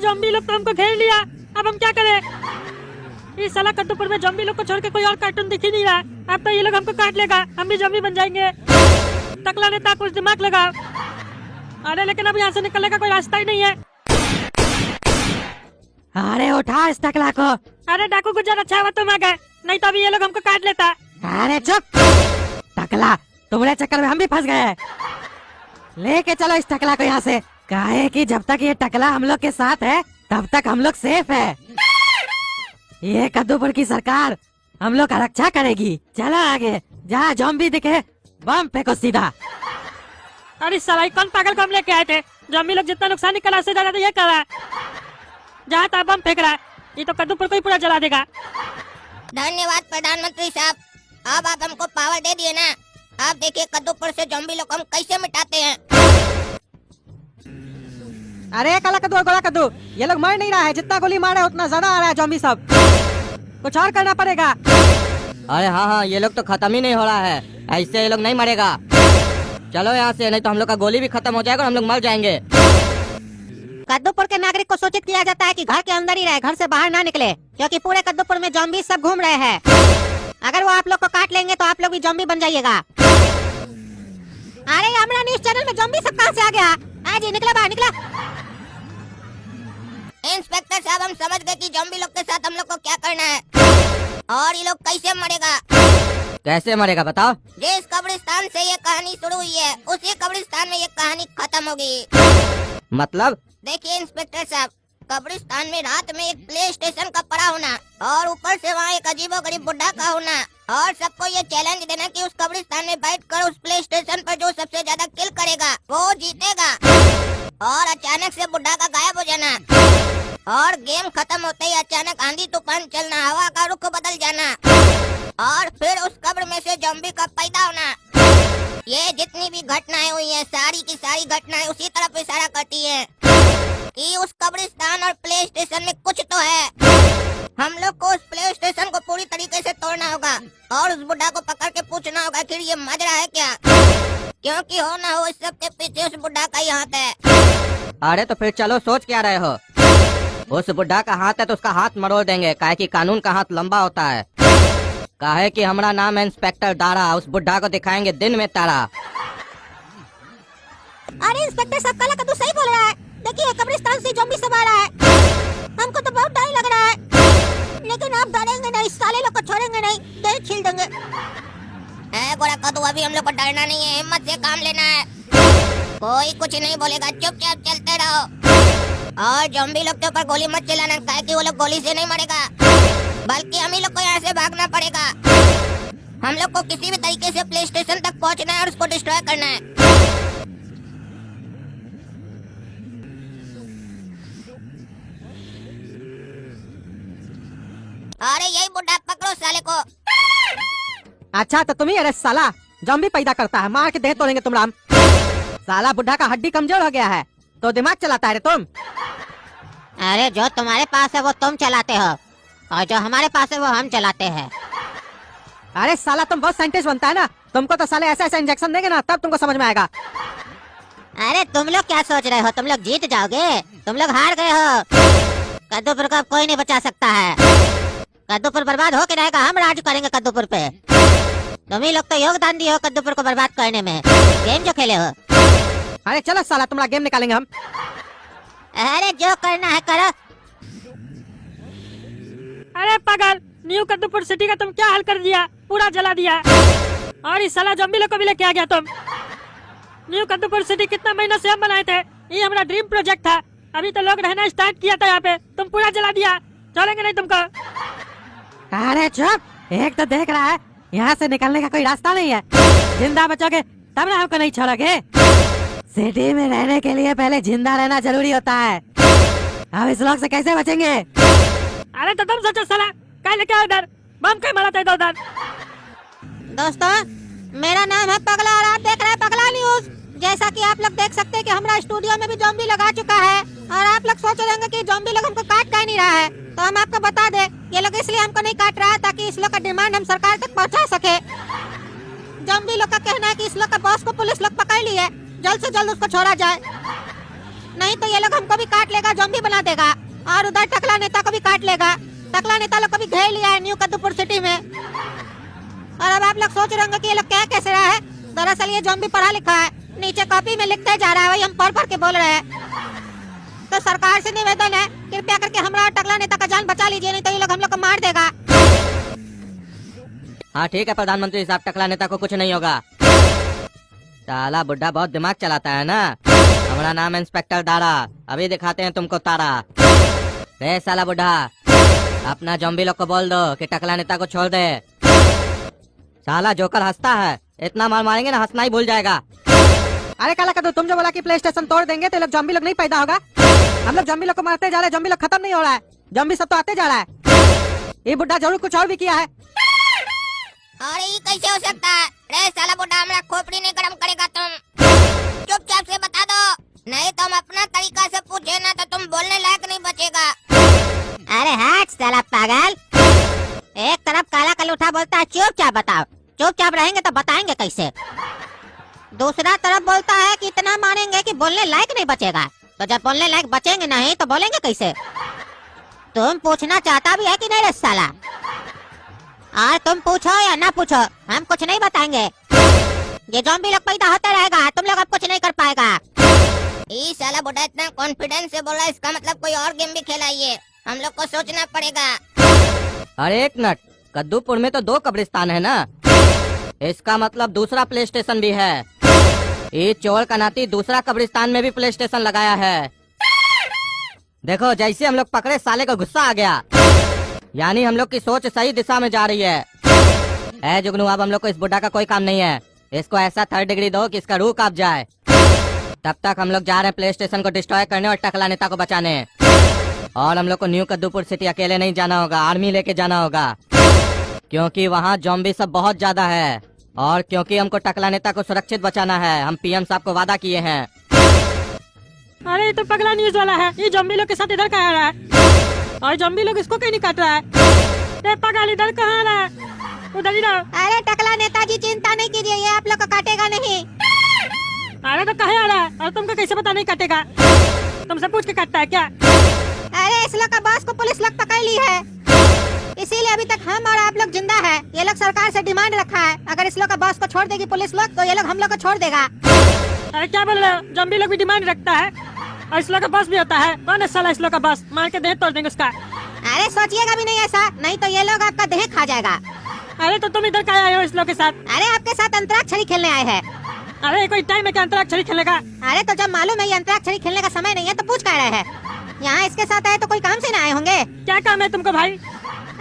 Zombie लोग तो हमको घेर लिया, अब हम क्या करें? इस साला कद्दूपुर में ज़ॉम्बी लोग को छोड़ के कोई और कार्टून दिख ही नहीं रहा। अब तो ये लोग हमको काट लेगा, हम भी ज़ॉम्बी बन जाएंगे। टकला नेता कुछ दिमाग लगा। अरे लेकिन अब यहाँ से निकलने का कोई रास्ता ही नहीं है। अरे उठा इस टकला को। अरे डाकू गुजर, अच्छा हुआ तुम आ गए, नहीं तो अभी ये लोग हमको काट लेता। अरे चुप टकला, तुम्हारे चक्कर में हम भी फंस गए। लेके चलो इस टकला को यहाँ से, काहे कि जब तक ये टकला हम लोग के साथ है तब तक हम लोग सेफ है। ये कद्दूपुर की सरकार हम लोग का रक्षा करेगी। चलो आगे, जहाँ ज़ॉम्बी दिखे बम फेंको सीधा। अरे साला कौन पागल को हम लेके आए थे? ज़ॉम्बी लोग जितना नुकसान करा उससे ज्यादा तो ये कर रहा है। जहाँ तक बम फेंक रहा है, ये तो कद्दूपुर को ही पूरा जला देगा। धन्यवाद प्रधानमंत्री साहब, अब आप हमको पावर दे दिए ना। आप देखिए कद्दूपुर से ज़ॉम्बी लोग हम कैसे मिटाते हैं। अरे काला कद्दू और गोला कद्दू, ये लोग मर नहीं रहा है, जितना गोली मारा है उतना ज्यादा आ रहा है ज़ॉम्बी सब। कुछ और करना पड़ेगा। अरे हाँ, ये लोग तो खत्म ही नहीं हो रहा है, ऐसे ये लोग नहीं मरेगा। चलो यहाँ से, नहीं तो हम लोग का गोली भी खत्म हो जाएगा और हम लोग मर जाएंगे। कद्दूपुर के नागरिक को सूचित किया जाता है कि घर के अंदर ही रहे, घर से बाहर ना निकले, क्योंकि पूरे कद्दूपुर में ज़ॉम्बी सब घूम रहे हैं। अगर वो आप लोग को काट लेंगे तो आप लोग भी ज़ॉम्बी बन जाइएगा। अरे हमरा न्यूज़ चैनल में ज़ॉम्बी सब कहाँ से आ गया? जी निकला बाहर, निकला। इंस्पेक्टर साहब, हम समझ गए कि ज़ॉम्बी लोग के साथ हम लोग को क्या करना है और ये लोग कैसे मरेगा। कैसे मरेगा बताओ? जिस कब्रिस्तान से ये कहानी शुरू हुई है, उसी कब्रिस्तान में ये कहानी खत्म होगी। मतलब? देखिए इंस्पेक्टर साहब, कब्रिस्तान में रात में एक प्ले स्टेशन का पड़ा होना और ऊपर से वहाँ एक अजीबोगरीब बुढ़ा का होना और सबको ये चैलेंज देना कि उस कब्रिस्तान में बैठकर उस प्ले स्टेशन पर जो सबसे ज्यादा किल करेगा वो जीतेगा। और अचानक से बुढ़ा का गायब हो जाना और गेम खत्म होते ही अचानक आंधी तूफान चलना, हवा का रुख बदल जाना और फिर उस कब्र में से ज़ॉम्बी का पैदा होना। ये जितनी भी घटनाएं हुई हैं, सारी की सारी घटनाएं उसी तरफ इशारा करती हैं कि उस कब्रिस्तान और प्ले स्टेशन में कुछ तो है। हम लोग को उस प्ले स्टेशन को पूरी तरीके से तोड़ना होगा और उस बुढ़ा को पकड़ के पूछना होगा कि ये माजरा है क्या, क्योंकि हो ना हो इस सब के पीछे उस बुढ़ा का ही हाथ है। अरे तो फिर चलो, सोच क्या रहे हो? उस बुढ़ा का हाथ है तो उसका हाथ मरोड़ देंगे, काहे कि कानून का हाथ लंबा होता है। काहे कि हमारा नाम है इंस्पेक्टर दारा, उस बुढ़ा को दिखाएंगे दिन में तारा। अरे इंस्पेक्टर साहब, काला कद्दू सही बोल रहा है। देखिए कब्रिस्तान से ज़ॉम्बी सब आ रहा है। हमको तो बहुत डर लग रहा है, लेकिन आप डरेंगे नहीं, साले लोग को छोड़ेंगे नहीं, दिल छील देंगे। गोरा कद्दू, अभी हम लोग को डरना नहीं है, हिम्मत से काम लेना है। कोई कुछ नहीं बोलेगा, चुपचाप चलते रहो और ज़ॉम्बी लोग के ऊपर गोली मत चलाना, काहे कि वो लोग गोली से नहीं मरेगा, बल्कि हम ही लोग को यहाँ से भागना पड़ेगा। हम लोग को किसी भी तरीके से प्ले स्टेशन तक पहुँचना है और उसको डिस्ट्रॉय करना है। अरे यही बुढ़ा, पकड़ो साले को। अच्छा तो तुम ही, अरे साला ज़ॉम्बी पैदा करता है, मार के देह तोड़ेंगे तुम राम। साला बुढ़ा का हड्डी कमजोर हो गया है तो दिमाग चलाता है रे तुम। अरे जो तुम्हारे पास है वो तुम चलाते हो और जो हमारे पास है वो हम चलाते हैं। अरे साला तुम बहुत साइंटिस्ट बनता है ना, तुमको तो साले ऐसा ऐसा इंजेक्शन देंगे ना तब तुमको समझ में आएगा। अरे तुम लोग क्या सोच रहे हो, तुम लोग जीत जाओगे, तुम लोग हार गए हो। कद्दूपुर को कोई नहीं बचा सकता है, कद्दूपुर बर्बाद होके रहेगा, हम राज करेंगे कद्दूपुर पे। तुम ही लोग तो योगदान दिए हो कद्दूपुर को बर्बाद करने में, गेम जो खेले हो। अरे चलो साला, तुम्हारा गेम निकालेंगे हम। अरे जो करना है करो। अरे पागल, न्यू कद्दूपुर सिटी का तुम क्या हाल कर दिया, पूरा जला दिया। और इस साला ज़ॉम्बी लोग को भी लेके आ गया तुम। न्यू कद्दूपुर सिटी कितना महीना से हम बनाए थे, ये हमारा ड्रीम प्रोजेक्ट था, अभी तो लोग रहना स्टार्ट किया था यहाँ पे, तुम पूरा जला दिया, छोड़ेंगे नहीं तुमको। अरे चुप, एक तो देख रहा है यहाँ से निकलने का कोई रास्ता नहीं है, जिंदा बचोगे तब ना हमको नहीं छोड़ोगे। सिटी में रहने के लिए पहले जिंदा रहना जरूरी होता है, अब इस लोग से कैसे बचेंगे? अरे तो तुम सोचो साला, क्या लेके आओ इधर, बम कहीं मारा था इधर उधर। दोस्तों, मेरा नाम है पगला और आप देख रहे हैं पगला न्यूज। जैसा कि आप लोग देख सकते हैं कि हमारा स्टूडियो में भी ज़ॉम्बी लगा चुका है और आप लोग सोच रहे होंगे कि ज़ॉम्बी लोग हमको काट क्यों नहीं रहा है, तो हम आपको बता दें, ये लोग इसलिए हमको नहीं काट रहा है ताकि इस लोग का डिमांड हम सरकार तक पहुंचा सके। ज़ॉम्बी लोग का कहना है कि इस लोग का बॉस को पुलिस लोग पकड़ ली है, जल्द से जल्द उसको छोड़ा जाए। नहीं तो ये लोग हमको भी काट लेगा, ज़ॉम्बी बना देगा। और उधर टकला नेता को भी काट लेगा। टकला नेता लोग को भी घेर लिया है न्यू कद्दूपुर सिटी में। और अब आप लोग सोच रहे होंगे कि ये लोग क्या कैसे रहा है। दरअसल ये ज़ॉम्बी पढ़ा लिखा है, नीचे कॉपी में लिखते जा रहा है, वही हम पढ़ पढ़ के बोल रहे हैं। तो सरकार से निवेदन है, कृपया करके हमारा और टकला नेता का जान बचा लीजिए, नहीं तो ये लोग हम लोग को मार देगा। हाँ ठीक है प्रधानमंत्री साहब, टकला नेता को कुछ नहीं होगा। साला बुड्ढा बहुत दिमाग चलाता है ना। हमारा नाम है इंस्पेक्टर दारा, अभी दिखाते हैं तुमको तारा। रे साला बुड्ढा, अपना ज़ॉम्बी लोग को बोल दो कि टकला नेता को छोड़ दे। साला जोकर हंसता है, इतना मार मारेंगे ना हंसना ही भूल जाएगा। अरे काला कद्दू, तुम जो बोला कि प्ले स्टेशन तोड़ देंगे तो ये लोग ज़ॉम्बी लोग नहीं पैदा होगा। हम लोग ज़ॉम्बी लोग को मारते जा रहे हैं, ज़ॉम्बी लोग खत्म नहीं हो रहा है, ज़ॉम्बी सब तो आते जा रहा है। ये बुड्ढा जरूर कुछ और भी किया है। और ये कैसे हो सकता है? रे साला बुड्ढा, हमारा खोपड़ी नहीं गरम करेगा तुम। चुपचाप से बता दो, नहीं तो हम अपना तरीका से पूछे ना तो तुम बोलने लायक नहीं बचेगा। अरे हट साला पागल, एक तरफ काला कलूठा बोलता है चुपचाप बताओ, चुपचाप रहेंगे तो बताएंगे कैसे। दूसरा तरफ बोलता है कि इतना मारेंगे कि बोलने लायक नहीं बचेगा। तो जब बोलने लायक बचेंगे नहीं तो बोलेंगे कैसे? तुम पूछना चाहता भी है कि नहीं रे साला? और तुम पूछो या ना पूछो, हम कुछ नहीं बताएंगे। ये ज़ॉम्बी लोग पैदा होता रहेगा, तुम लोग अब कुछ नहीं कर पाएगा। ये साला बुड्ढा इतना कॉन्फिडेंस से बोल रहा है, इसका मतलब कोई और गेम भी खेलाइए, हम लोग को सोचना पड़ेगा। अरे एक मिनट, कद्दूपुर में तो 2 कब्रिस्तान है ना, इसका मतलब दूसरा प्ले स्टेशन भी है। ये चोर का नाती दूसरा कब्रिस्तान में भी प्ले स्टेशन लगाया है। देखो जैसे हम लोग पकड़े साले को गुस्सा आ गया, यानी हम लोग की सोच सही दिशा में जा रही है। ऐ जुगनू, अब हम लोग को इस बुड्ढा का कोई काम नहीं है, इसको ऐसा 3rd डिग्री दो कि इसका रूह कांप जाए। तब तक हम लोग जा रहे हैं प्ले स्टेशन को डिस्ट्रॉय करने और टकला नेता को बचाने। और हम लोग को न्यू कद्दूपुर सिटी अकेले नहीं जाना होगा, आर्मी लेके जाना होगा, क्योंकि वहाँ ज़ॉम्बी सब बहुत ज्यादा है। और क्योंकि हमको टकला नेता को सुरक्षित बचाना है, हम पीएम साहब को वादा किए हैं। अरे ये तो पगला न्यूज वाला है, ये ज़ॉम्बी लोग के साथ इधर कहाँ आ रहा है? और ज़ॉम्बी लोग इसको कहीं नहीं काट रहा है। ये पगल इधर कहाँ आ रहा है? उधर ही रहो। अरे टकला नेताजी चिंता नहीं कीजिए, ये आप लोग को काटेगा नहीं। अरे तो कहाँ आ रहा है और तुमको कैसे पता नहीं काटेगा? तुमसे पूछ के काटता है क्या? अरे इस लोग का बॉस को पुलिस लोग पकड़ ली है, इसीलिए अभी तक हम और आप लोग जिंदा है। ये लोग सरकार से डिमांड रखा है, अगर इस लोग का बॉस को छोड़ देगी पुलिस लोग तो ये लोग हम लोग को छोड़ देगा। अरे क्या बोल रहे हो? ज़ॉम्बी लोग भी डिमांड रखता है और इस लोग का बॉस भी होता है। कौन है साला इस लोग का बॉस? मार के देह तोड़ देंगे उसका। अरे सोचिएगा भी नहीं ऐसा, नहीं तो ये लोग आपका देह खा जाएगा। अरे तो तुम इधर क्या आए हो इस लोग के साथ? अरे आपके साथ अंतराक्षरी खेलने आए हैं। अरे कोई टाइम है क्या अंतराक्षरी खेलने का? अरे तो जब मालूम है ये अंतराक्षरी खेलने का समय नहीं है तो पूछ कर रहे हैं। यहाँ इसके साथ आए तो कोई काम से ना आए होंगे। क्या काम है तुमको भाई?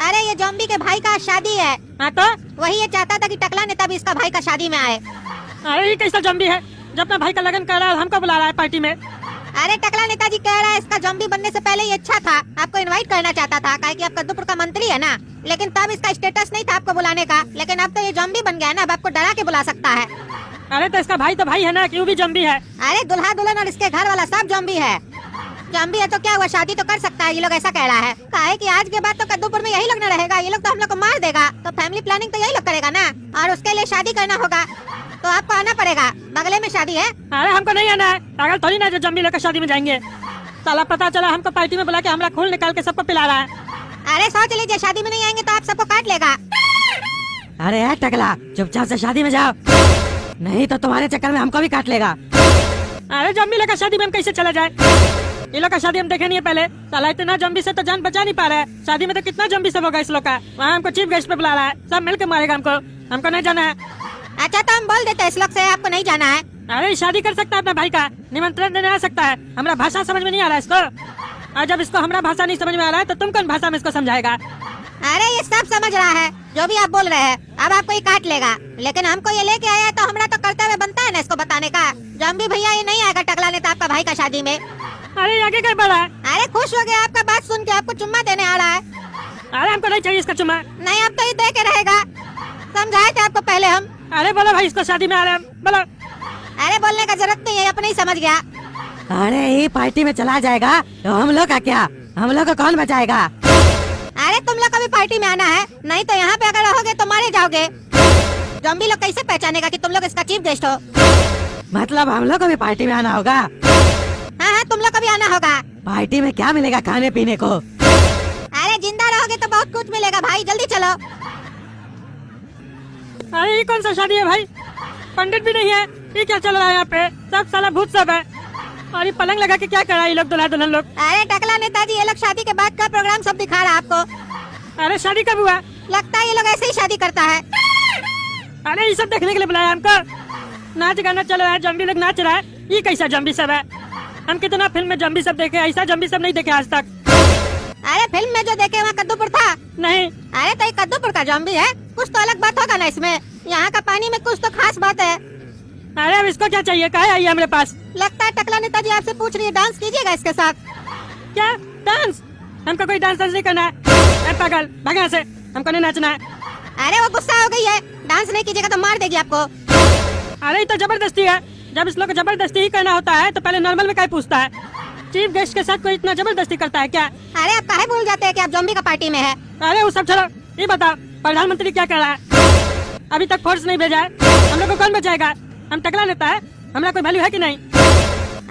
अरे ये ज़ॉम्बी के भाई का शादी है, हाँ तो? वही ये चाहता था कि टकला नेता भी इसका भाई का शादी में आए। अरे ये कैसा ज़ॉम्बी है जब अपना भाई का लगन कर रहा है और हमको बुला रहा है पार्टी में? अरे टकला नेताजी कह रहा है इसका ज़ॉम्बी बनने से पहले ये अच्छा था, आपको इनवाइट करना चाहता था, काहे कि आप कद्दूपुर का मंत्री है ना। लेकिन तब इसका स्टेटस नहीं था आपको बुलाने का, लेकिन अब तो ये ज़ॉम्बी बन गया है ना, अब आपको डरा के बुला सकता है। अरे तो इसका भाई तो भाई है ना, क्यों भी ज़ॉम्बी है? अरे दुल्हा दुल्हन और इसके घर वाला सब ज़ॉम्बी है। ज़ॉम्बी है तो क्या हुआ, शादी तो कर सकता है, ये लोग ऐसा कह रहा है। काहे कि आज के बाद तो कद्दूपुर में यही लोग न रहेगा, ये लोग तो हम लोग को मार देगा, तो फैमिली प्लानिंग तो यही लोग करेगा ना, और उसके लिए शादी करना होगा तो आपको आना पड़ेगा। बगले में शादी है। अरे हमको नहीं आना है, पागल थोड़ी ना जो ज़ॉम्बी लोग का शादी में जाएंगे। साला पता चला हमको पार्टी में बुला के हमारा खून निकाल के सबको पिला रहा है। अरे सोच लीजिए शादी में नहीं आएंगे तो आप सबको काट लेगा। अरे यार टकला, चुपचाप से शादी में जाओ, नहीं तो तुम्हारे चक्कर में हमको भी काट लेगा। अरे ज़ॉम्बी लोग का शादी में हम कैसे चला जाए? ये लोग का शादी हम देखे नहीं है पहले। साला इतना ज़ॉम्बी से तो जान बचा नहीं पा रहा है, शादी में तो कितना ज़ॉम्बी सब होगा इस लोग का। वहाँ हमको चीफ गेस्ट पे बुला रहा है, सब मिलकर मारेगा हमको। हमको नहीं जाना है। अच्छा तो हम बोल देते हैं इस लोग से आपको नहीं जाना है। अरे शादी कर सकता है अपना भाई का, निमंत्रण देने आ सकता है। हमारा भाषा समझ में नहीं आ रहा है इसको, और जब इसको हमारा भाषा नहीं समझ में आ रहा है तो तुम कौन भाषा में इसको समझाएगा? अरे ये सब समझ रहा है जो भी आप बोल रहे हैं, अब आपको ये काट लेगा, लेकिन हमको ये लेके आया है तो हमारा तो कर्तव्य बनता है ना इसको बताने का। ज़ॉम्बी भैया ये नहीं आएगा टकला नेता आपका भाई का शादी में। अरे आगे क्या बढ़ा है? अरे खुश हो गया आपका बात सुन के, आपको चुम्मा देने आ रहा है। अरे हमको नहीं चाहिए इसका चुम्मा। नहीं अब तो ये दे के रहेगा, समझाए थे आपको पहले हम। अरे बोलो भाई, इसको शादी में आ रहे हैं हम, बोलो। अरे बोलने का जरूरत नहीं है, अपने ही समझ गया। अरे ये पार्टी में चला जाएगा तो हम लोग का क्या, हम लोग को कौन बचाएगा? अरे तुम लोग को भी पार्टी में आना है, नहीं तो यहाँ पे अगर रहोगे तो मारे जाओगे। ज़ॉम्बी लोग कैसे पहचानेगा कि तुम लोग इसका चीफ गेस्ट हो? मतलब हम लोग को भी पार्टी में आना होगा? हाँ हाँ तुम लोग को भी आना होगा। पार्टी में क्या मिलेगा खाने पीने को? अरे जिंदा रहोगे तो बहुत कुछ मिलेगा भाई, जल्दी चलो। अरे ये कौन सा शादी है भाई? पंडित भी नहीं है, ये क्या चल रहा है यहाँ पे? सब साला भूत सब है। और ये पलंग लगा के क्या कर रहा है ये लोग दूल्हा दुल्हन लोग? अरे टकला नेताजी, ये लोग शादी के बाद का प्रोग्राम सब दिखा रहा है आपको। अरे शादी कब हुआ? लगता है ये लोग ऐसे ही शादी करता है। अरे ये सब देखने के लिए बुलाया हमको? नाच गाना चल रहा है, जम्बी लोग नाच रहा है, ये कैसा जम्बी सब है? हम कितना फिल्म में जम्बी सब देखे, ऐसा जम्बी सब नहीं देखे आज तक। अरे फिल्म में जो देखे वहाँ कद्दूपुर था। नहीं। अरे तो ये कद्दूपुर का जॉम्बी है, कुछ तो अलग बात होगा ना इसमें। यहाँ का पानी में कुछ तो खास बात है। अरे अब इसको क्या चाहिए? कहा आई है हमारे पास? लगता है टकला नेताजी आपसे पूछ रही है, डांस कीजिएगा इसके साथ। क्या डांस? हमको कोई डांस नहीं करना है। ए पागल, भाग यहाँ से, हमको नहीं नाचना है। अरे वो गुस्सा हो गई है, डांस नहीं कीजिएगा तो मार देगी आपको। अरे ये तो जबरदस्ती है। जब इस लोग को जबरदस्ती ही करना होता है तो पहले नॉर्मल में क्या पूछता है? चीफ गेस्ट के साथ कोई इतना जबरदस्ती करता है क्या? अरे आप काहे भूल जाते हैं कि आप जॉम्बी का पार्टी में है। अरे वो सब छोड़ो, ये बताओ प्रधानमंत्री क्या कर रहा है? अभी तक फोर्स नहीं भेजा है, हम लोग को कौन बचाएगा? हम टकला लेता है, हमारा कोई वैल्यू है कि नहीं?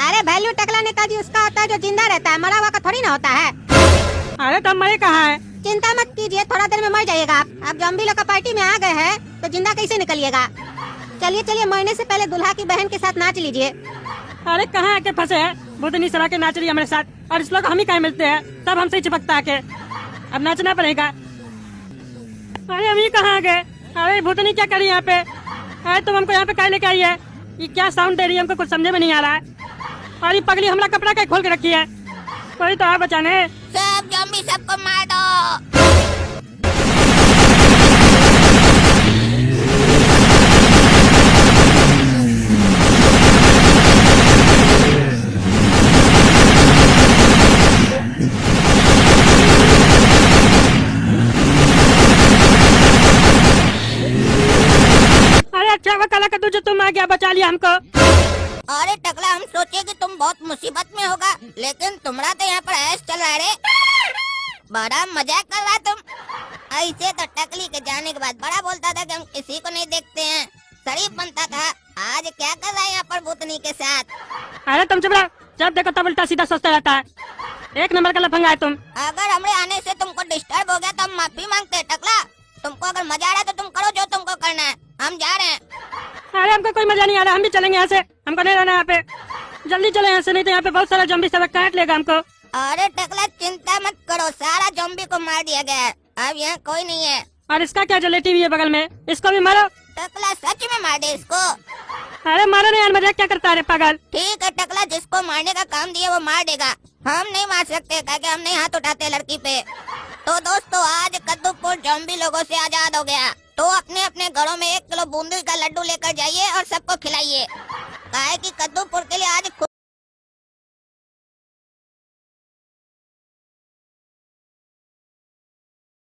अरे वैल्यू टकला नेताजी उसका होता है जो जिंदा रहता है, मरा हुआ का थोड़ी ना होता है। अरे तो हम मरे कहाँ है? चिंता मत कीजिए, थोड़ा देर में मर जाइएगा आप जॉम्बी लोग का पार्टी में आ गए हैं तो जिंदा कैसे निकलिएगा। चलिए चलिए, मरने से पहले दुल्हा की बहन के साथ नाच लीजिए। अरे कहाँ आके फंसे हैं? भूतनी सरा के नाच रही है हमारे साथ, और इस लोग हम ही कहाँ मिलते हैं? सब हमसे ही चिपकता है के अब नाचना पड़ेगा। अरे हम ही कहाँ आ गए? अरे भूतनी क्या करी यहाँ पे? अरे तुम हमको यहाँ पे क्या लेके आई है? ये क्या साउंड दे रही है, हमको कुछ समझे में नहीं आ रहा है। और ये पगली हमारा कपड़ा क्या खोल के रखी है? कोई तो आ बचाने। सब जॉम्बी सबको मार दो। अरे अच्छा वो काला कद्दू जो तुम आ गया, बचा लिया हमको। अरे टकला, हम सोचे कि तुम बहुत मुसीबत में होगा, लेकिन तुम्हारा तो यहाँ पर ऐश चल रहा है रे। बड़ा मजाक कर रहा तुम। ऐसे तो टकली के जाने के बाद बड़ा बोलता था कि हम किसी को नहीं देखते हैं, शरीफ बनता था। आज क्या कर रहा है यहाँ पर भूतनी के साथ? अरे तुम चुप रहो, जब देखो तब उल्टा सीधा सोचता रहता है। एक नंबर का लफंगा है तुम। अगर हमारे आने से तुमको डिस्टर्ब हो गया तो हम माफी मांगते हैं टकला। तुमको अगर मजा आ रहा है तो तुम करो जो तुमको करना है, हम जा रहे हैं। अरे हमको कोई मजा नहीं आ रहा, हम भी चलेंगे यहाँ से, हमको नहीं रहना यहाँ पे। जल्दी चले यहाँ से, नहीं तो यहाँ पे बहुत सारा जम्बी सब काट लेगा हमको। अरे टकला चिंता मत करो, सारा जॉम्बी को मार दिया गया है, अब यहाँ कोई नहीं है। और इसका क्या जो लेटी हुई है बगल में, इसको भी मारो। टकला सच में मार दे इसको। अरे मारो नहीं यार, मजाक क्या करता है रे पागल। ठीक है टकला, जिसको मारने का काम दिया वो मार देगा, हम नहीं मार सकते क्योंकि हम नहीं हाथ उठाते लड़की पे। तो दोस्तों, आज कद्दूपुर जॉम्बी लोगों से आजाद हो गया। तो अपने अपने घरों में 1 किलो बूंदी का लड्डू लेकर जाइए और सबको खिलाइए, काहे कि कद्दूपुर के लिए आज